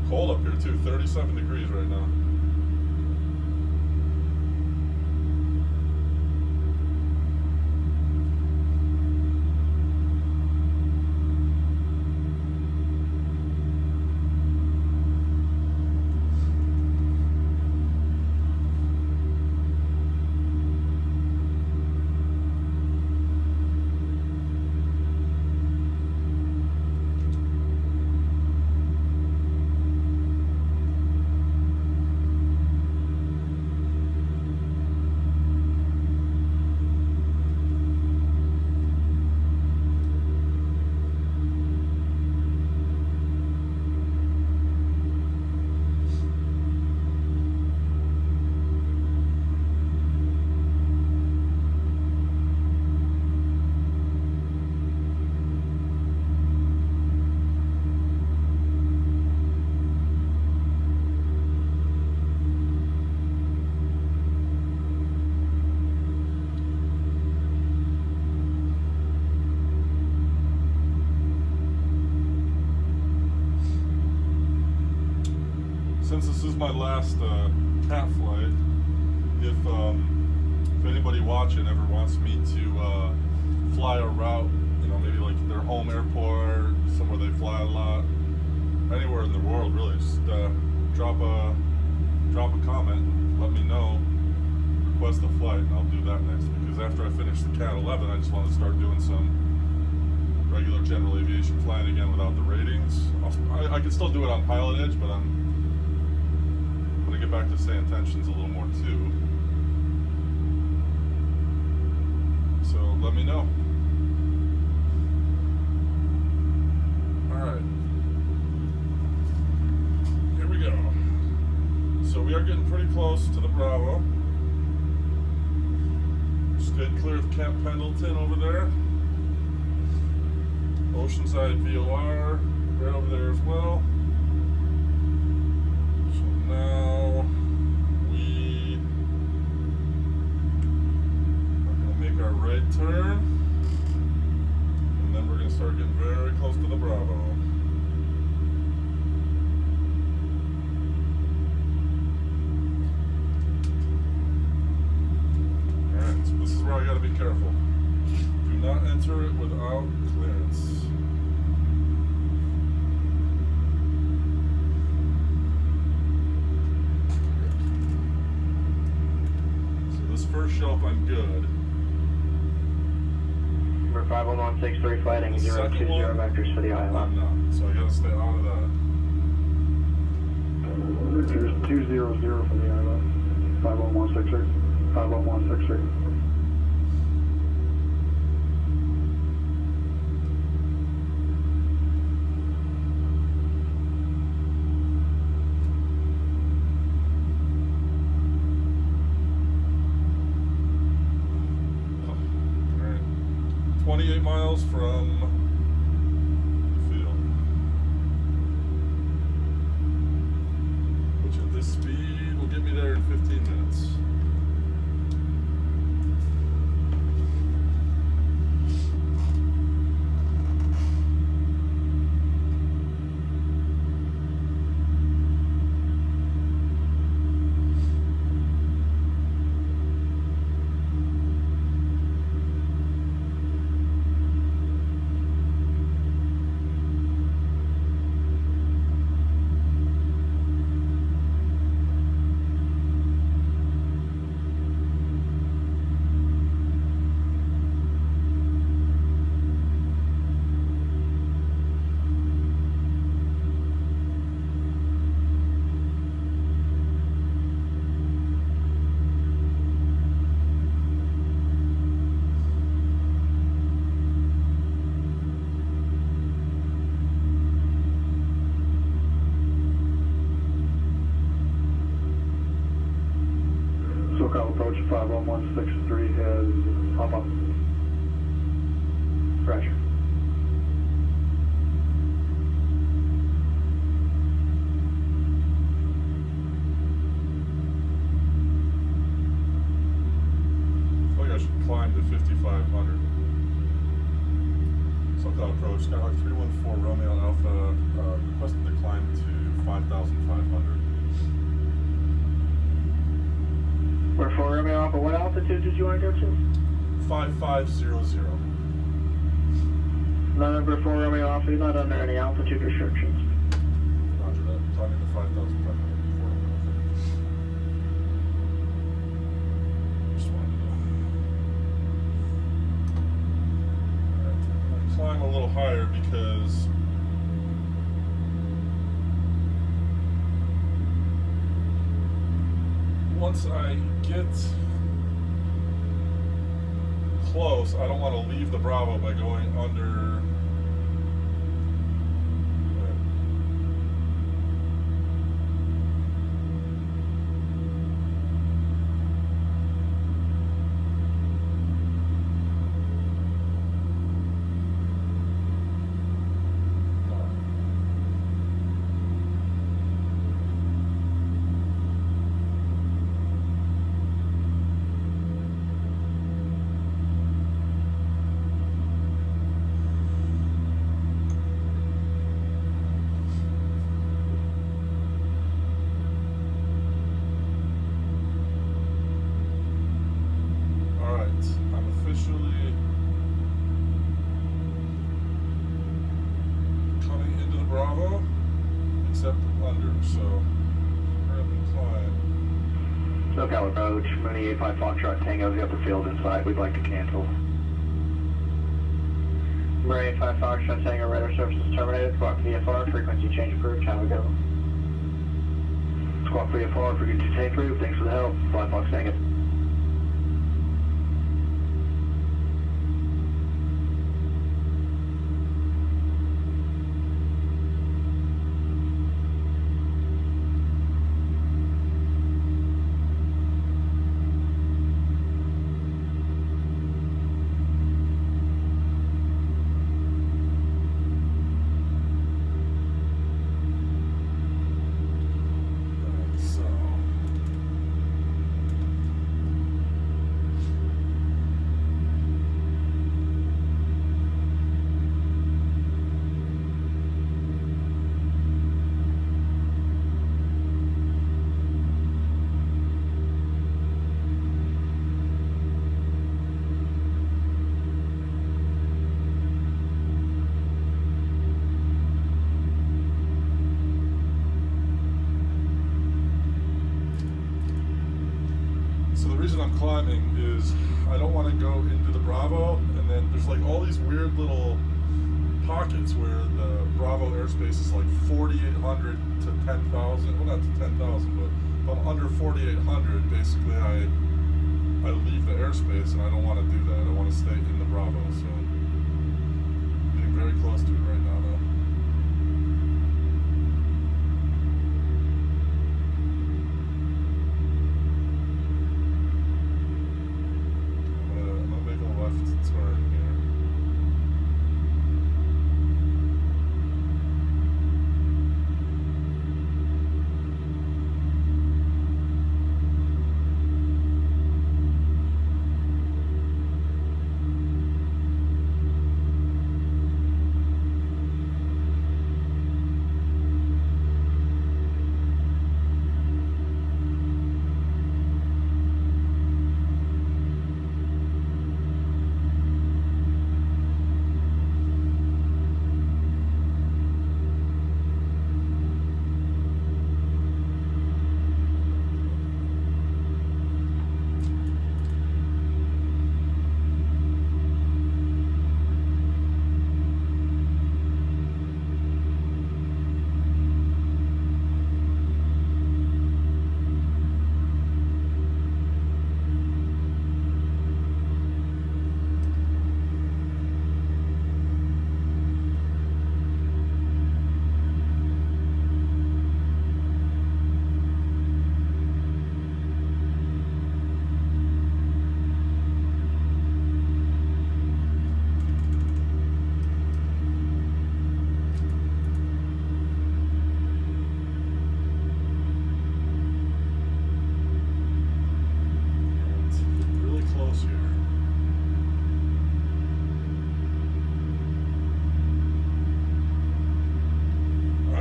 Cold up here too, 37 degrees right now. Since this is my last CAT flight, if anybody watching ever wants me to fly a route, you know, maybe like their home airport, somewhere they fly a lot, anywhere in the world, really, just drop a comment, let me know, request a flight, and I'll do that next. Because after I finish the CAT-11, I just want to start doing some regular general aviation flying again without the ratings. I can still do it on Pilot Edge, but I'm gonna get back to saying tensions a little more too. So let me know. Alright. Here we go. So we are getting pretty close to the Bravo. Stayed clear of Camp Pendleton over there. Oceanside VOR right over there as well. So now we are going to make our right turn, and then we're going to start getting very close to the Bravo. Alright, so this is where I got to be careful. Do not enter it without clearance.
Number 51163 flighting
Second
020
one?
vectors for the
I'm
island.
not, so I gotta stay out of that.
Victor's 200 for the island. 51163. 51163.
Alright. 28 miles from the field. Which at this speed will get me there in 15 minutes.
SoCal approach 51163 has hop up. Roger.
I feel like I should climb to 5,500. SoCal approach, Skyhawk 314 Romeo Alpha, requested to climb to 5,500.
We're 4 Romeo Alpha, what altitude did you want to go to?
5500.
November 4 Romeo Alpha, you're not under any altitude restrictions.
Roger that. Climbing to 5,500 before Romeo Alpha. Just wanted to. Alright. I'll climb a little higher because once I get close, I don't want to leave the Bravo by going under.
SoCal approach, Mooney 85 Foxtrot Tango, the upper field in sight, we'd like to cancel. Mooney 85 Foxtrot Tango, radar services terminated, squawk VFR, frequency change approved, how we go? Squawk VFR, frequency change approved, thanks for the help, Fly Fox Tango. So the reason I'm climbing is I don't want to go into the Bravo and
and then there's like all these weird little pockets where the Bravo airspace is like 4,800 to 10,000. Well, not to 10,000, but if I'm under 4,800, basically I leave the airspace, and I don't want to do that. I want to stay in the Bravo, so I'm getting very close to it right now, though. I'm gonna make a left turn here.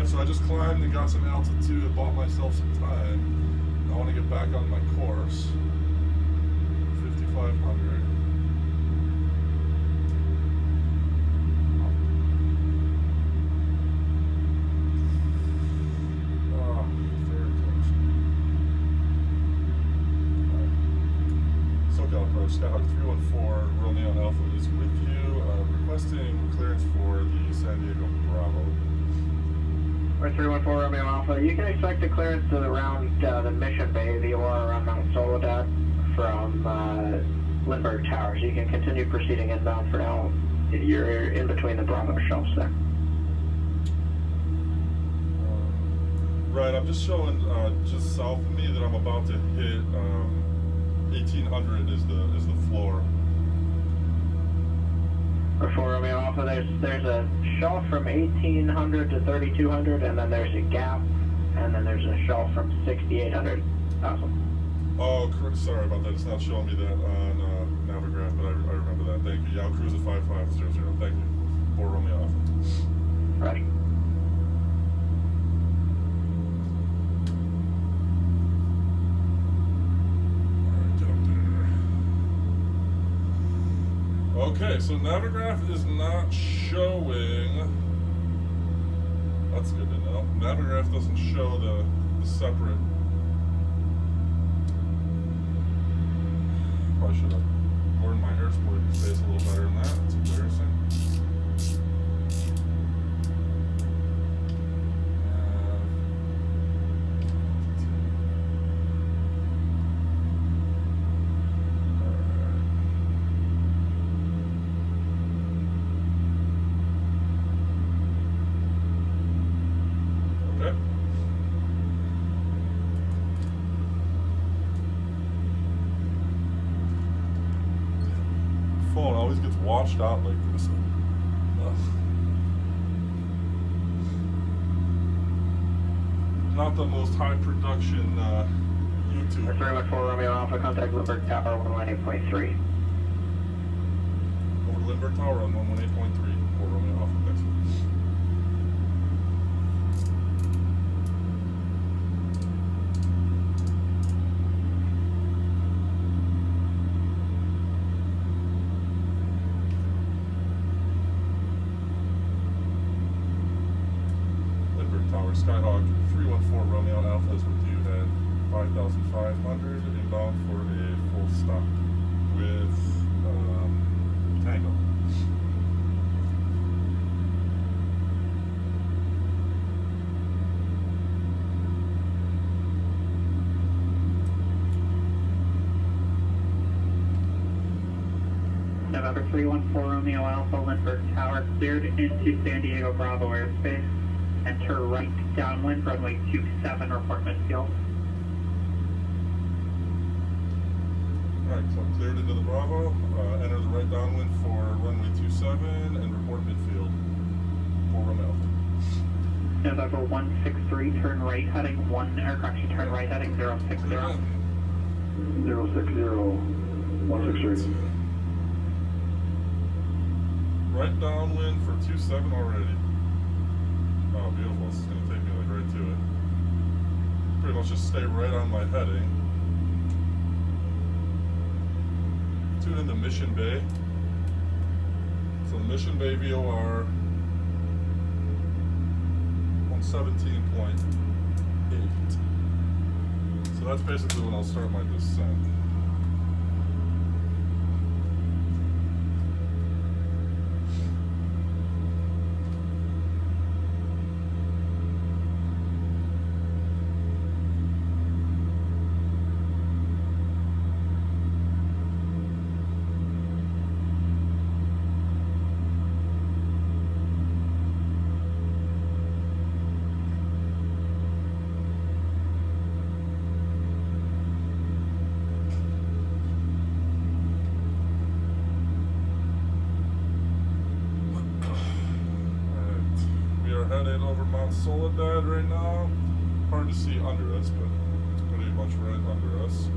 So I just climbed and got some altitude and bought myself some time. I want to get back on my course. 5,500. Oh, very close. SoCal approach, Skyhawk 314, Romeo Alpha is with you, requesting clearance for the San Diego Bravo.
Or 314 Romeo Alpha, you can expect a clearance to around the Mission Bay, VOR around Mount Soledad from Lindbergh Tower. So you can continue proceeding inbound for now. You're in between the Bravo shelves there.
Right, I'm just showing just south of me that I'm about to hit 1,800 is the floor.
Or 4 Romeo Alpha, there's a shelf from 1,800 to 3,200, and then there's a gap, and then there's a shelf from 6,800. Awesome.
Oh, sorry about that. It's not showing me that on Navigraph, but I remember that. Thank you. Yeah, I'll cruise at 5500. Thank you. 4 Romeo Alpha.
Right.
Okay, so Navigraph is not showing. That's good to know. Navigraph doesn't show the separate. Probably should have worn my airspeed space a little better than that. It's embarrassing. Phone always gets washed out like this. Ugh. Not the most high production YouTube.
314 Romeo Alpha, contact Lindbergh Tower 118.3.
Over to Lindbergh Tower on 118.3. 4 Romeo Alpha, thanks. Skyhawk 314 Romeo Alpha is with you at 5,500 inbound for a full stop with Tango.
November 314 Romeo Alpha, Lindbergh Tower, cleared into San Diego Bravo airspace. Enter right downwind, runway 27, report midfield.
Alright, cleared into the Bravo. Enter the right downwind for runway 27 and report midfield for Romeo.
November 163, turn right heading 1, or correction, turn right heading 060.
060, 163.
Right downwind for 27 already. Oh, beautiful. This is going to take me like right to it. Pretty much just stay right on my heading. Tune into Mission Bay. So the Mission Bay VOR 117.8. So that's basically when I'll start my descent. Headed over Mount Soledad right now. Hard to see under us, but it's pretty much right under us.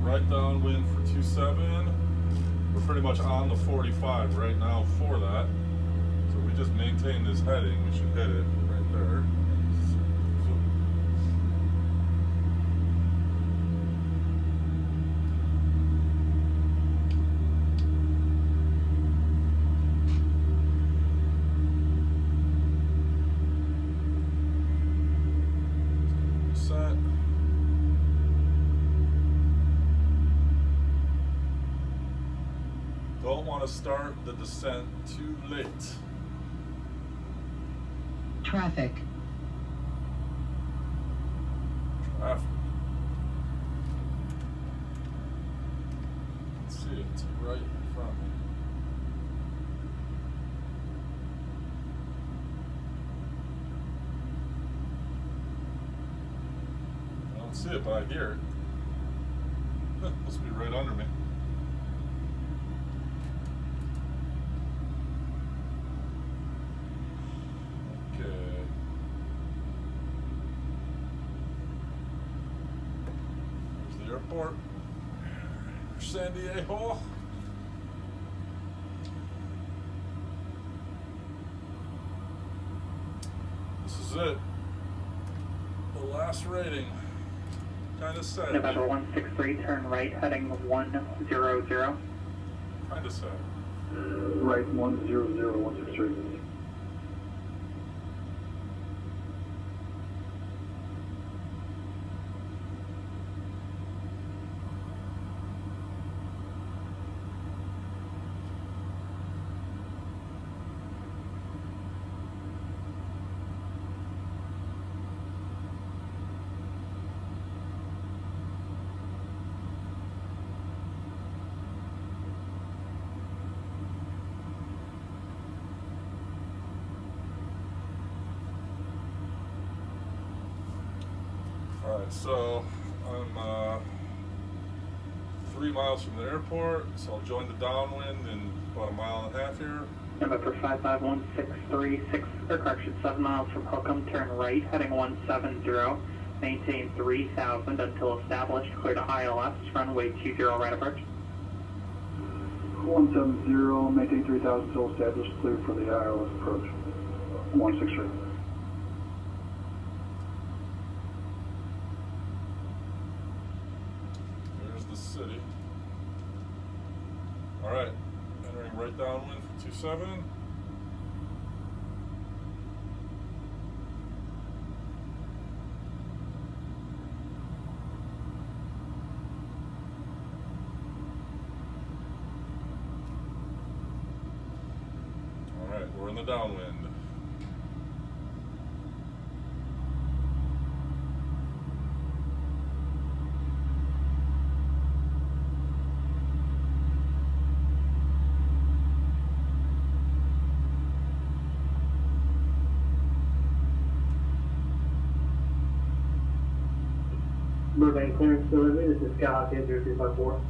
Right downwind for 27. We're pretty much on the 45 right now for that. So if we just maintain this heading, we should hit it right there. Set. Don't want to start the descent too late.
Traffic.
Traffic. Let's see it. It's right in front of me. I don't see it, but I hear it. Must be right under me. Airport, San Diego. This is it. The last rating. Kind of sad.
November 163, turn right heading 100.
Kind of sad.
Right, 100, 163.
Alright, so I'm 3 miles from the airport, so I'll join the downwind in about a mile and a half here.
November 55163, 7 miles from Hookham, turn right heading 170. Maintain 3000 until established. Clear to ILS. Runway 20 right approach.
170, maintain 3000 till established, clear for the ILS approach. 163.
There's the city. Alright, entering right downwind for 27. Alright, we're in the downwind.
Burbank clearance delivery, this is Skyhawk 80254.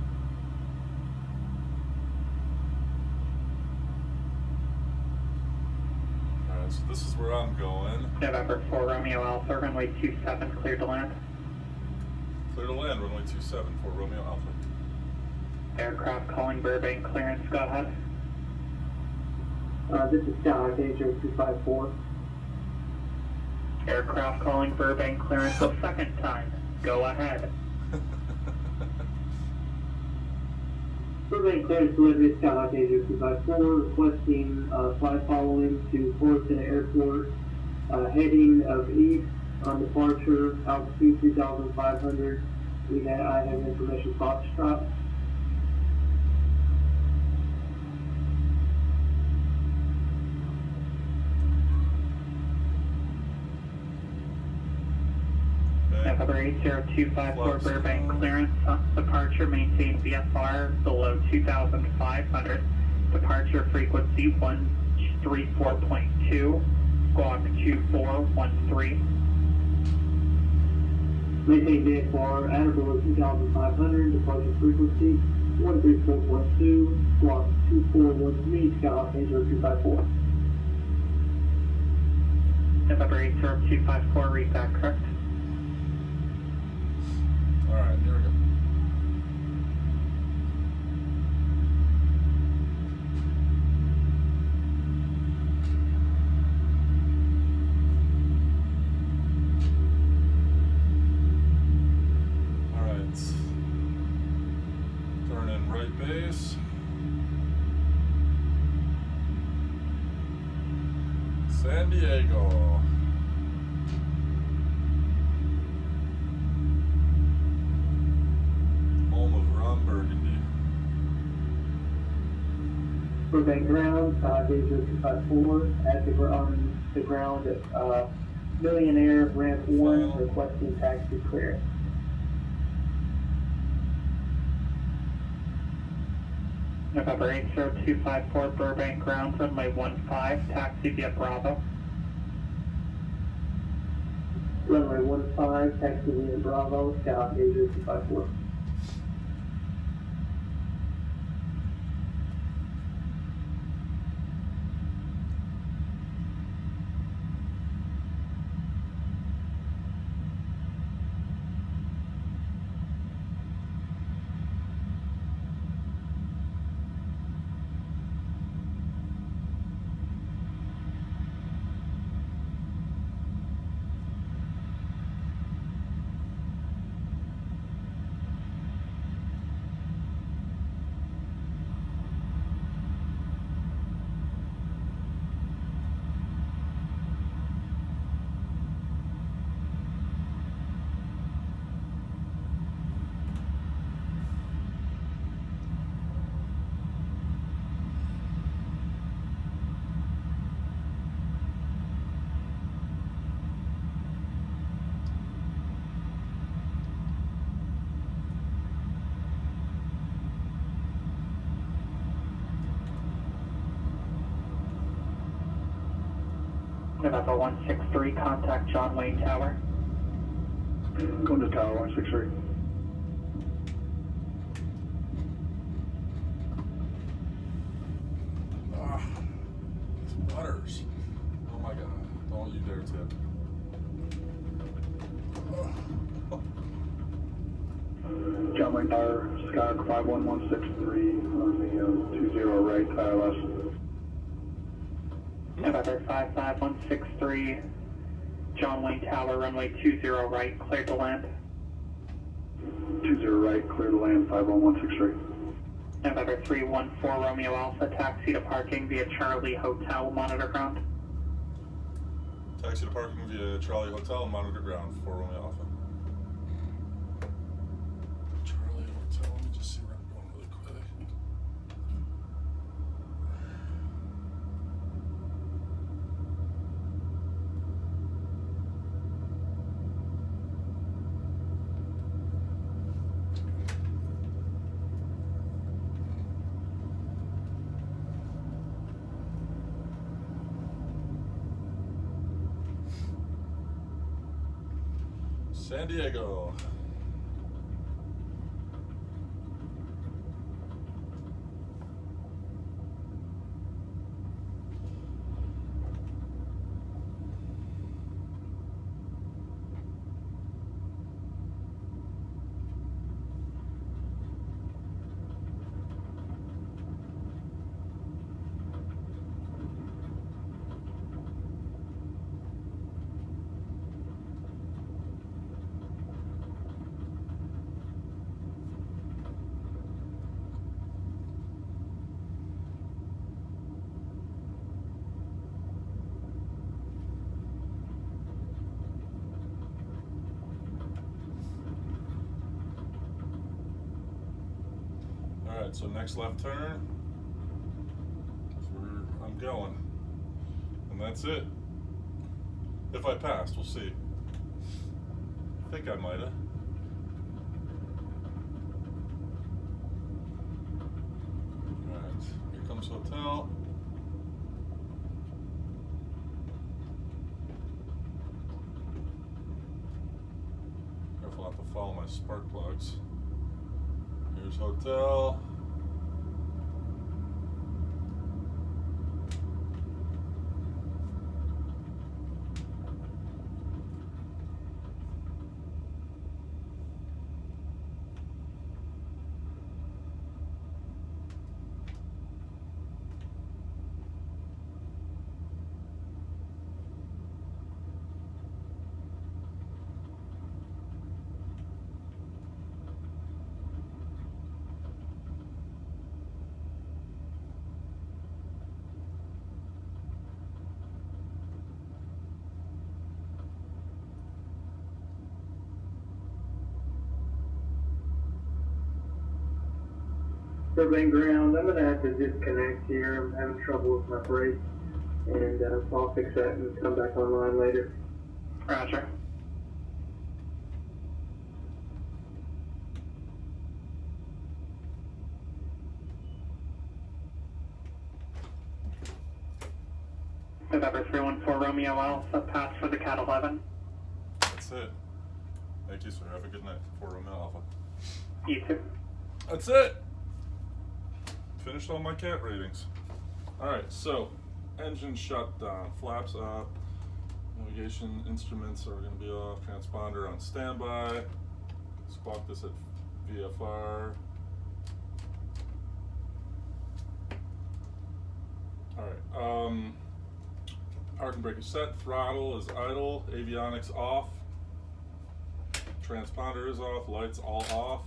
Alright, so this is where I'm going.
November 4 Romeo Alpha, runway 27, clear to land.
Clear to land, runway 27 for Romeo Alpha.
Aircraft calling Burbank clearance, go ahead.
This is Skyhawk 80254.
Aircraft calling Burbank clearance a second time, go ahead.
Burbank clearance delivery, Skyhawk 80254, requesting flight following to Fullerton Airport, heading of east on departure, altitude 3,500. I have information Foxtrot.
November 80254 Burbank clearance, departure maintain VFR below 2,500, departure frequency 134.2, squawk 2413.
Maintain VFR at or below 2,500, departure frequency 134.2, squawk 2413, Skyhawk 80254.
November 80254, read that correct?
Alright, here we go. Alright. Turn in right base. San Diego. Home of Ron Burgundy.
Burbank ground, 80254, on the ground at Millionaire Ramp 1, requesting taxi clearance.
November 80254 Burbank ground, runway 15, taxi via Bravo.
Runway 15, taxi via Bravo, Skyhawk 80254.
November 163, contact John Wayne Tower.
Going to tower 163.
Ah, these butters. Oh my god. Don't you dare tip. Ugh.
Wing Tower, Skyhawk 51163 on the 20 right, ILS.
November 55163, John Wayne Tower, runway 20 right, cleared to land.
20 right, clear to land, 51163.
November 314 Romeo Alpha, taxi to parking via Charlie Hotel, monitor ground.
Taxi to parking via Charlie Hotel and monitor ground for Romeo Alpha. Charlie Hotel, let me just see where I'm going really quick. San Diego. Alright, so next left turn is where I'm going. And that's it. If I passed, we'll see. I think I might have. Alright, here comes hotel. Careful not to follow my spark plugs. Here's hotel.
Burbank ground, I'm gonna have to disconnect here. I'm having trouble with my brake, and so I'll fix that and come back online later.
Roger. November 314 Romeo Alpha, pass for the CAT-11.
That's it. Thank you, sir. Have a good night for Romeo Alpha.
You too.
That's it. Finished all my CAT ratings. Alright, so engine shut down, flaps up, navigation instruments are going to be off, transponder on standby. Squawk this at VFR. Alright, parking brake is set, throttle is idle, avionics off, transponder is off, lights all off,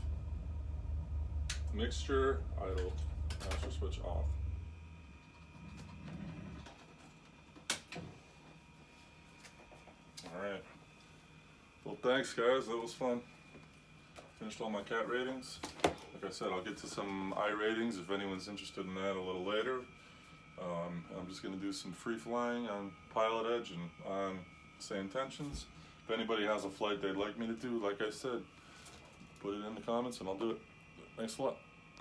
mixture idle, master switch off. Alright, well thanks guys, that was fun. Finished all my CAT ratings. Like I said, I'll get to some I ratings if anyone's interested in that a little later. I'm just going to do some free flying on Pilot Edge and on Same Tensions. If anybody has a flight they'd like me to do, like I said, put it in the comments and I'll do it. Thanks a lot.